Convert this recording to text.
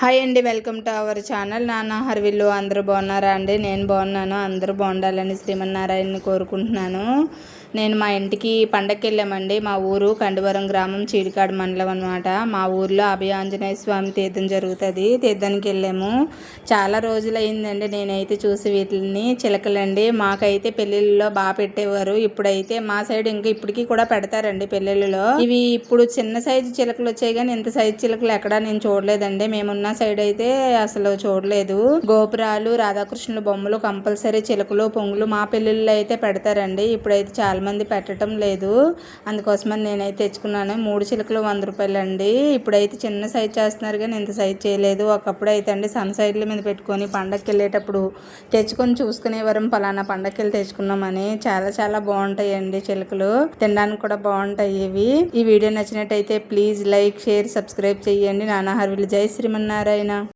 Hi అండి, welcome to our channel. నాన్న హర్విల్లు. అందరూ బాగున్నారా అండి? నేను బాగున్నాను. అందరూ బాగుండాలని శ్రీమన్నారాయణని కోరుకుంటున్నాను. నేను మా ఇంటికి పండగకి వెళ్ళామండి. మా ఊరు కండివరం గ్రామం, చీడికాడు మండలం అనమాట. మా ఊర్లో అభయ ఆంజనేయ స్వామి తీర్థం జరుగుతుంది. తీర్థానికి వెళ్ళాము. చాలా రోజులు అయిందండి నేనైతే చూసి వీటిని. చిలకలండి, మాకైతే పెళ్ళిళ్ళలో బాగా పెట్టేవారు. ఇప్పుడైతే మా సైడ్ ఇంకా ఇప్పటికీ కూడా పెడతారండి పెళ్ళిళ్ళలో. ఇవి ఇప్పుడు చిన్న సైజు చిలకలు వచ్చాయి కానీ ఇంత సైజు చిలకలు ఎక్కడా నేను చూడలేదండి. మేమున్న సైడ్ అయితే అసలు చూడలేదు. గోపురాలు, రాధాకృష్ణుల బొమ్మలు, కంపల్సరీ చిలకలు, పొంగులు మా పెళ్ళిళ్ళు అయితే పెడతారండి. ఇప్పుడైతే చాలా మంది పెట్టడం లేదు. అందుకోసమని నేనైతే తెచ్చుకున్నాను. 3 చిలకలు 100 రూపాయలు అండి. ఇప్పుడైతే చిన్న సైజ్ చేస్తున్నారు కానీ ఇంత సైజ్ చేయలేదు. ఒకప్పుడు అయితే అండి సన్ సైడ్ల మీద పెట్టుకొని పండగకి వెళ్ళేటప్పుడు తెచ్చుకొని చూసుకునేవారం, పలానా పండగకి వెళ్ళి తెచ్చుకున్నామని. చాలా చాలా బాగుంటాయండి చిలకలు, తినడానికి కూడా బాగుంటాయి ఇవి. ఈ వీడియో నచ్చినట్టయితే ప్లీజ్ లైక్, షేర్, సబ్స్క్రైబ్ చేయండి. నాన్న హర్విల్. జై శ్రీమన్నారాయణ.